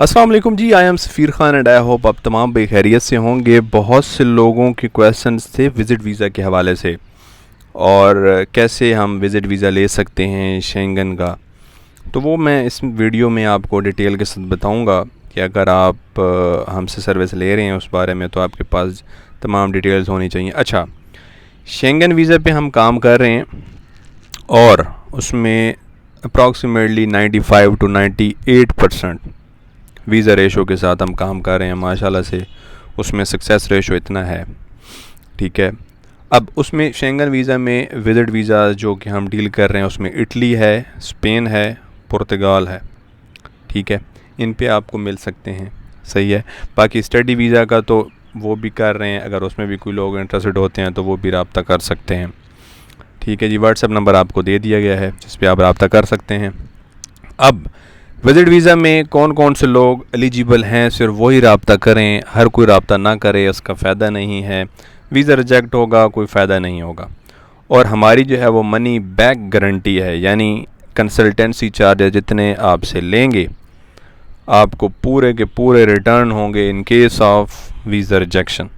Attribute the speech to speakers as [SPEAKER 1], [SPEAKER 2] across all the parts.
[SPEAKER 1] अस्सलाम वालेकुम जी। I am Safeer Khan and I hope आप तमाम बेखैरियत से होंगे। बहुत से लोगों के क्वेश्चंस थे विज़िट वीज़ा के हवाले से और कैसे हम विज़िट वीज़ा ले सकते हैं शेंगन का। तो वो मैं इस वीडियो में आपको डिटेल के साथ बताऊंगा कि अगर आप हमसे सर्विस ले रहे हैं उस बारे में तो आपके पास तमाम डिटेल्स होनी चाहिए। अच्छा, शेंगन वीज़ा पे हम काम कर रहे हैं और उसमें अप्रॉक्सीमेटली 95 to 98% वीज़ा रेशो के साथ हम काम कर रहे हैं माशाल्लाह से। उसमें सक्सेस रेशो इतना है, ठीक है। अब उसमें शेंगन वीज़ा में विज़िट वीज़ा जो कि हम डील कर रहे हैं उसमें इटली है, स्पेन है, पुर्तगाल है, ठीक है। इन पे आपको मिल सकते हैं, सही है। बाकी स्टडी वीज़ा का तो वो भी कर रहे हैं, अगर उसमें भी कोई लोग इंटरेस्टेड होते हैं तो वो भी रब्ता कर सकते हैं, ठीक है जी। व्हाट्सएप नंबर आपको दे दिया गया है जिस पे आप रब्ता कर सकते हैं। अब विज़िट वीज़ा में कौन कौन से लोग एलिजिबल हैं, सिर्फ वही रब्ता करें, हर कोई रब्ता ना करे, उसका फ़ायदा नहीं है। वीज़ा रिजेक्ट होगा, कोई फ़ायदा नहीं होगा। और हमारी जो है वो मनी बैक गारंटी है, यानी कंसल्टेंसी चार्जेस जितने आपसे लेंगे आपको पूरे के पूरे रिटर्न होंगे in case of visa rejection,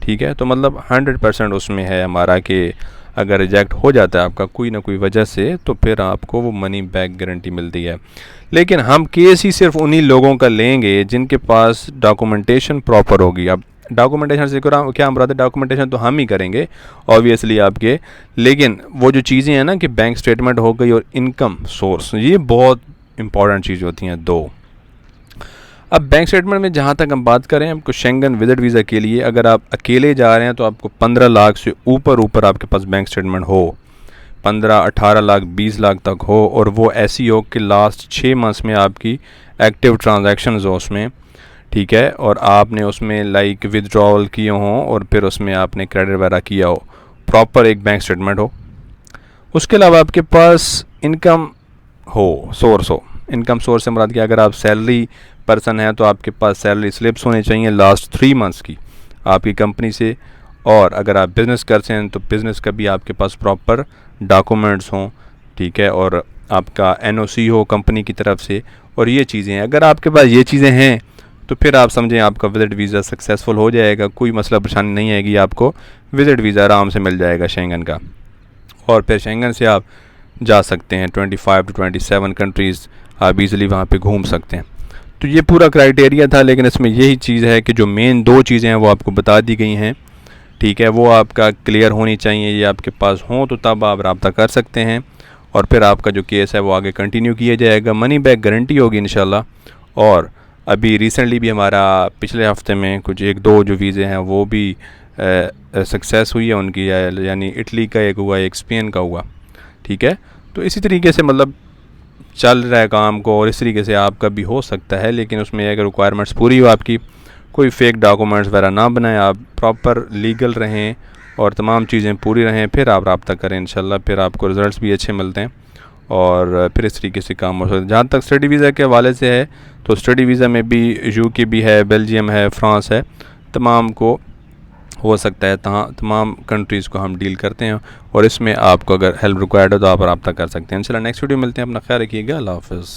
[SPEAKER 1] ठीक है। तो मतलब 100% उसमें है हमारा कि अगर रिजेक्ट हो जाता है आपका कोई ना कोई वजह से तो फिर आपको वो मनी बैक गारंटी मिलती है। लेकिन हम केस ही सिर्फ उन्हीं लोगों का लेंगे जिनके पास डॉक्यूमेंटेशन प्रॉपर होगी। अब डॉक्यूमेंटेशन से क्या हम बताते, डॉक्यूमेंटेशन तो हम ही करेंगे ऑब्वियसली आपके, लेकिन वो जो चीज़ें हैं ना कि बैंक स्टेटमेंट हो गई और इनकम सोर्स, ये बहुत इंपॉर्टेंट चीज़ होती हैं दो। अब बैंक स्टेटमेंट में जहाँ तक हम बात करें, आपको शेंगन विज़िट वीज़ा के लिए अगर आप अकेले जा रहे हैं तो आपको 15 लाख से ऊपर आपके पास बैंक स्टेटमेंट हो, 15, 18 लाख, 20 लाख तक हो, और वो ऐसी हो कि लास्ट 6 मंथ्स में आपकी एक्टिव ट्रांजैक्शंस हो उसमें, ठीक है। और आपने उसमें लाइक विदड्रॉल किए हों और फिर उसमें आपने क्रेडिट वगैरह किया हो, प्रॉपर एक बैंक स्टेटमेंट हो। उसके अलावा आपके पास इनकम हो, सोर्स हो। इनकम सोर्स से मुराद कि अगर आप सैलरी पर्सन हैं तो आपके पास सैलरी स्लिप्स होने चाहिए लास्ट 3 मंथ्स की आपकी कंपनी से, और अगर आप बिज़नेस करते हैं तो बिज़नेस का भी आपके पास प्रॉपर डॉक्यूमेंट्स हों, ठीक है, और आपका एनओसी हो कंपनी की तरफ से। और ये चीज़ें हैं, अगर आपके पास ये चीज़ें हैं तो फिर आप समझें आपका विज़िट वीज़ा सक्सेसफुल हो जाएगा, कोई मसला परेशानी नहीं आएगी, आपको विज़िट वीज़ा आराम से मिल जाएगा शेंगन का। और फिर शेंगन से आप जा सकते हैं 25 to 27 कंट्रीज़ आप ईज़िली वहाँ पे घूम सकते हैं। तो ये पूरा क्राइटेरिया था, लेकिन इसमें यही चीज़ है कि जो मेन 2 चीज़ें हैं वो आपको बता दी गई हैं, ठीक है। वो आपका क्लियर होनी चाहिए, ये आपके पास हों तो तब आप रब्ता कर सकते हैं और फिर आपका जो केस है वो आगे कंटिन्यू किया जाएगा। मनी बैक गारंटी होगी इंशाल्लाह। और अभी रिसेंटली भी हमारा पिछले हफ्ते में कुछ 1-2 जो वीज़े हैं वो भी सक्सेस हुई है उनकी, यानी इटली का एक हुआ, एक स्पेन का हुआ, ठीक है। तो इसी तरीके से मतलब चल रहा है काम को, और इस तरीके से आपका भी हो सकता है, लेकिन उसमें अगर रिक्वायरमेंट्स पूरी हो आपकी, कोई फेक डॉक्यूमेंट्स वगैरह ना बनाएं, आप प्रॉपर लीगल रहें और तमाम चीज़ें पूरी रहें, फिर आप रब्ता करें इंशाल्लाह, फिर आपको रिज़ल्ट्स भी अच्छे मिलते हैं और फिर इस तरीके से काम हो सकता है। जहाँ तक स्टडी वीज़ा के हवाले से है तो स्टडी वीज़ा में भी यूके भी है, बेल्जियम है, फ्रांस है, तमाम को हो सकता है, तमाम कंट्रीज़ को हम डील करते हैं। और इसमें आपको अगर हेल्प रिक्वायर्ड हो तो आप रब्ता कर सकते हैं। इंशाल्लाह नेक्स्ट वीडियो मिलते हैं। अपना ख्याल रखिएगा। अल्लाह हाफ़िज़।